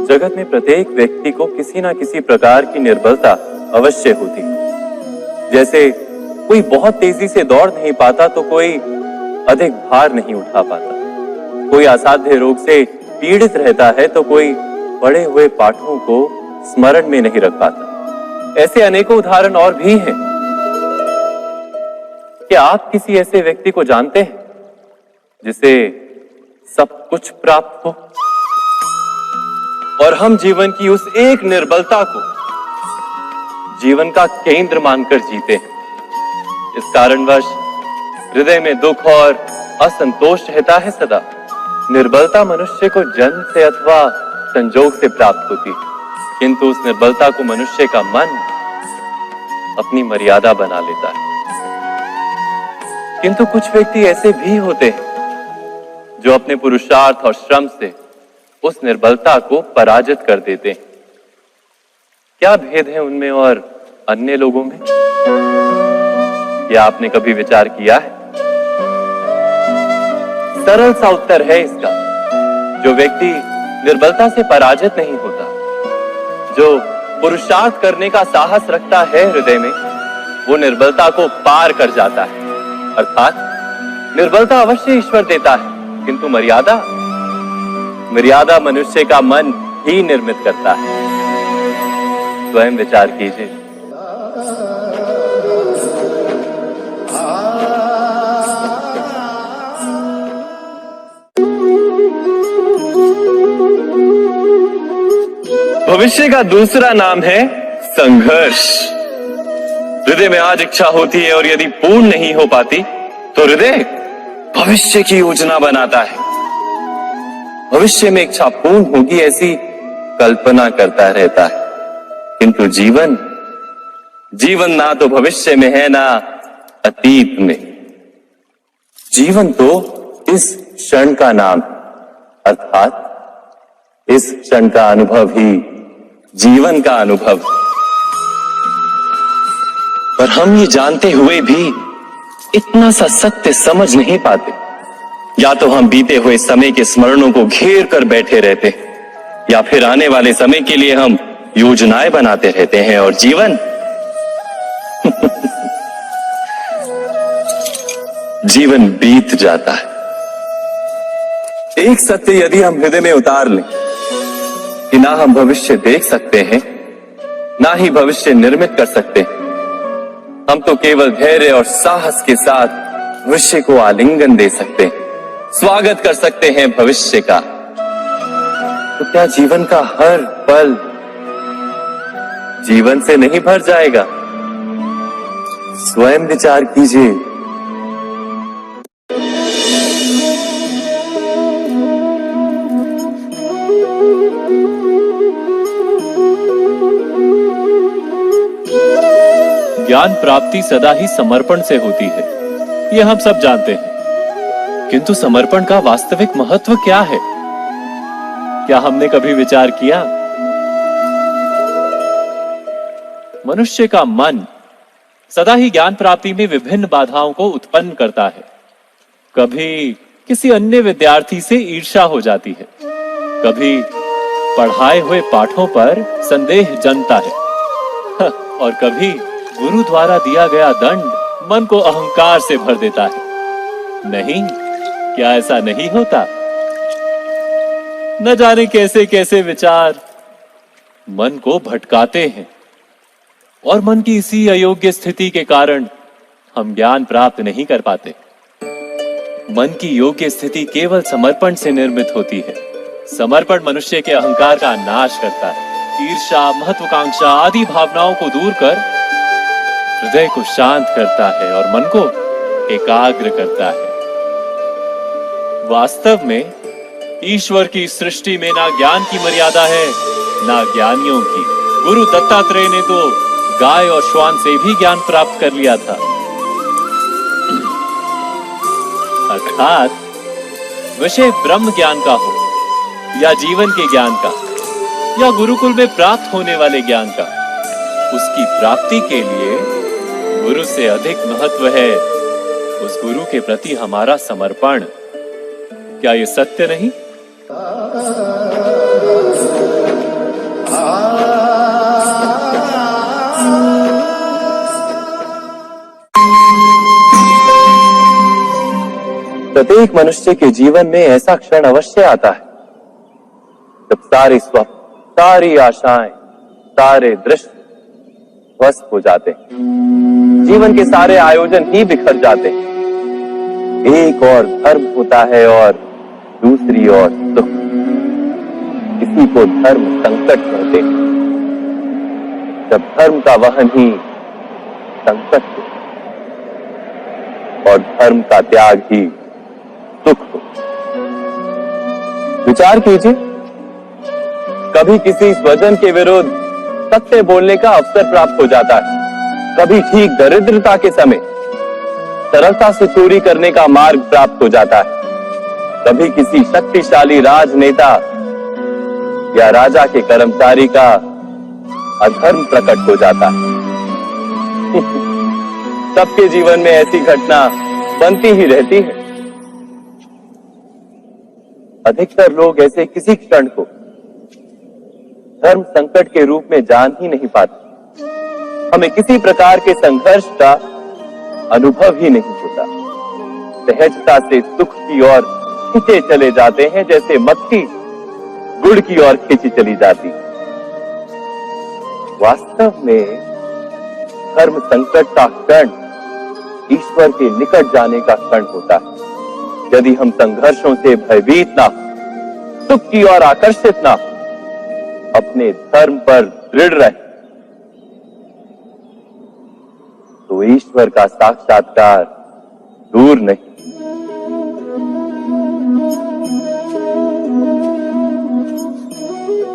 जगत में प्रत्येक व्यक्ति को किसी ना किसी प्रकार की निर्बलता अवश्य होती है। जैसे कोई बहुत तेजी से दौड़ नहीं पाता तो कोई अधिक भार नहीं उठा पाता, कोई असाध्य रोग से पीड़ित रहता है तो कोई पढ़े हुए पाठों को स्मरण में नहीं रख पाता। ऐसे अनेकों उदाहरण और भी हैं। क्या आप किसी ऐसे व्यक्ति को जानते हैं जिसे सब कुछ प्राप्त हो और हम जीवन की उस एक निर्बलता को जीवन का केंद्र मानकर जीते हैं? इस कारणवश हृदय में दुख और असंतोष रहता है सदा। निर्बलता मनुष्य को जन्म से अथवा संजोग से प्राप्त होती है, किंतु उस निर्बलता को मनुष्य का मन अपनी मर्यादा बना लेता है। किंतु कुछ व्यक्ति ऐसे भी होते हैं जो अपने पुरुषार्थ और श्रम से उस निर्बलता को पराजित कर देते हैं। क्या भेद है उनमें और अन्य लोगों में? क्या आपने कभी विचार किया है? सरल सा उत्तर है इसका। जो व्यक्ति निर्बलता से पराजित नहीं होता, जो पुरुषार्थ करने का साहस रखता है हृदय में, वो निर्बलता को पार कर जाता है। अर्थात निर्बलता अवश्य ईश्वर देता है, किंतु मर्यादा मनुष्य का मन ही निर्मित करता है। स्वयं विचार कीजिए। भविष्य का दूसरा नाम है संघर्ष। हृदय में आज इच्छा होती है और यदि पूर्ण नहीं हो पाती तो हृदय भविष्य की योजना बनाता है। भविष्य में इच्छा पूर्ण होगी ऐसी कल्पना करता रहता है, किंतु जीवन ना तो भविष्य में है ना अतीत में। जीवन तो इस क्षण का नाम है, अर्थात इस क्षण का अनुभव ही जीवन का अनुभव है। पर हम ये जानते हुए भी इतना सा सत्य समझ नहीं पाते। या तो हम बीते हुए समय के स्मरणों को घेर कर बैठे रहते हैं, या फिर आने वाले समय के लिए हम योजनाएं बनाते रहते हैं और जीवन जीवन बीत जाता है। एक सत्य यदि हम हृदय में उतार लें कि ना हम भविष्य देख सकते हैं, ना ही भविष्य निर्मित कर सकते हैं, हम तो केवल धैर्य और साहस के साथ भविष्य को आलिंगन दे सकते हैं, स्वागत कर सकते हैं भविष्य का। तो क्या जीवन का हर पल जीवन से नहीं भर जाएगा? स्वयं विचार कीजिए। ज्ञान प्राप्ति सदा ही समर्पण से होती है, यह हम सब जानते हैं। किंतु समर्पण का वास्तविक महत्व क्या है? क्या हमने कभी विचार किया? मनुष्य का मन सदा ही ज्ञान प्राप्ति में विभिन्न बाधाओं को उत्पन्न करता है। कभी किसी अन्य विद्यार्थी से ईर्ष्या हो जाती है, कभी पढ़ाए हुए पाठों पर संदेह जन्मता है, और कभी गुरु द्वारा दिया गया दंड मन को अहंकार से भर देता है। नहीं, क्या ऐसा नहीं होता? न जाने कैसे कैसे विचार मन को भटकाते हैं, और मन की इसी अयोग्य स्थिति के कारण हम ज्ञान प्राप्त नहीं कर पाते। मन की योग्य स्थिति केवल समर्पण से निर्मित होती है। समर्पण मनुष्य के अहंकार का नाश करता है। ईर्ष्या, महत्वाकांक्षा आदि भावनाओं को दूर कर हृदय को शांत करता है और मन को एकाग्र करता है। वास्तव में ईश्वर की सृष्टि में ना ज्ञान की मर्यादा है, ना ज्ञानियों की। गुरु दत्तात्रेय ने तो गाय और श्वान से भी ज्ञान प्राप्त कर लिया था। अर्थात विषय ब्रह्म ज्ञान का हो या जीवन के ज्ञान का या गुरुकुल में प्राप्त होने वाले ज्ञान का, उसकी प्राप्ति के लिए गुरु से अधिक महत्व है उस गुरु के प्रति हमारा समर्पण। क्या ये सत्य नहीं? प्रत्येक मनुष्य के जीवन में ऐसा क्षण अवश्य आता है जब सारे स्वप्न, सारी आशाएं, सारे दृश्य ध्वस्त हो जाते हैं। जीवन के सारे आयोजन ही बिखर जाते हैं। एक और धर्म होता है और दूसरी ओर सुख। किसी को धर्म संकट कहते हैं। जब धर्म का वहन ही संकट हो और धर्म का त्याग ही सुख हो। विचार कीजिए, कभी किसी स्वजन के विरुद्ध सत्य बोलने का अवसर प्राप्त हो जाता है, कभी ठीक दरिद्रता के समय सरलता से चोरी करने का मार्ग प्राप्त हो जाता है, कभी किसी शक्तिशाली राजनेता या राजा के कर्मचारी का अधर्म प्रकट हो जाता है। सबके जीवन में ऐसी घटना बनती ही रहती है। अधिकतर लोग ऐसे किसी क्षण को धर्म संकट के रूप में जान ही नहीं पाते। हमें किसी प्रकार के संघर्ष का अनुभव ही नहीं होता। सहजता से सुख की ओर खींचे चले जाते हैं, जैसे मक्खी गुड़ की ओर खींची चली जाती। वास्तव में धर्म संकट का क्षण ईश्वर के निकट जाने का क्षण होता है। यदि हम संघर्षों से भयभीत ना हो, सुख की ओर आकर्षित ना हो, अपने धर्म पर दृढ़ रहे, तो ईश्वर का साक्षात्कार दूर नहीं।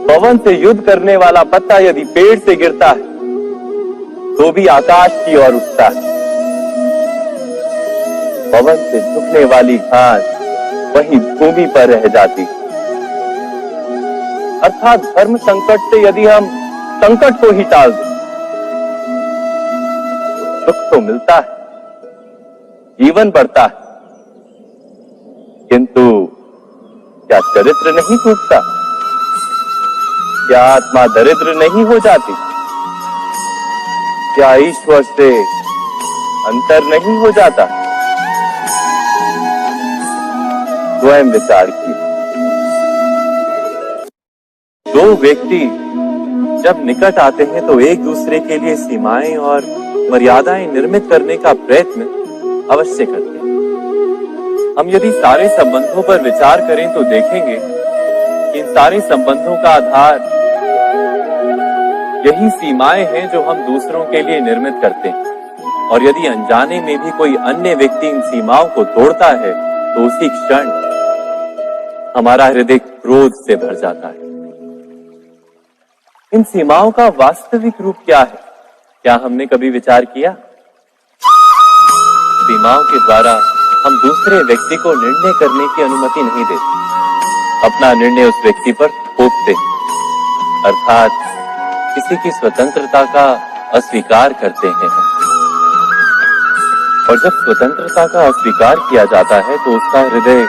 पवन से युद्ध करने वाला पत्ता यदि पेड़ से गिरता है तो भी आकाश की ओर उठता है। पवन से झुकने वाली घास वहीं भूमि पर रह जाती। अर्थात धर्म संकट से यदि हम संकट को ही टाल दें, सुख तो मिलता है, जीवन बढ़ता है, किंतु क्या चरित्र नहीं टूटता? क्या आत्मा दरिद्र नहीं हो जाती? क्या ईश्वर से अंतर नहीं हो जाता? स्वयं विचार की। दो व्यक्ति जब निकट आते हैं तो एक दूसरे के लिए सीमाएं और मर्यादाएं निर्मित करने का प्रयत्न अवश्य करते हैं। हम यदि सारे संबंधों पर विचार करें तो देखेंगे कि इन सारे संबंधों का आधार यही सीमाएं हैं जो हम दूसरों के लिए निर्मित करते हैं। और यदि अनजाने में भी कोई अन्य व्यक्ति इन सीमाओं को तोड़ता है तो उसी क्षण हमारा हृदय क्रोध से भर जाता है। इन सीमाओं का वास्तविक रूप क्या है? क्या हमने कभी विचार किया? सीमाओं के द्वारा हम दूसरे व्यक्ति को निर्णय करने की अनुमति नहीं देते। अपना निर्णय उस व्यक्ति पर थोपते, अर्थात किसी की स्वतंत्रता का अस्वीकार करते हैं। और जब स्वतंत्रता का अस्वीकार किया जाता है तो उसका हृदय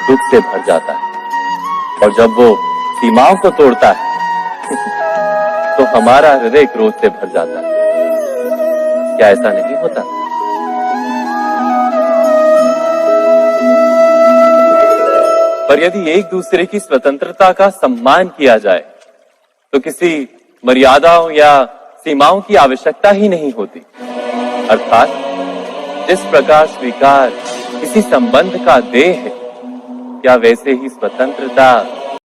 दुख से भर जाता है। और जब वो सीमाओं को तोड़ता है तो हमारा हृदय क्रोध से भर जाता है। क्या ऐसा नहीं होता? पर यदि एक दूसरे की स्वतंत्रता का सम्मान किया जाए तो किसी मर्यादाओं या सीमाओं की आवश्यकता ही नहीं होती। अर्थात जिस प्रकार स्वीकार किसी संबंध का देह है, क्या वैसे ही स्वतंत्रता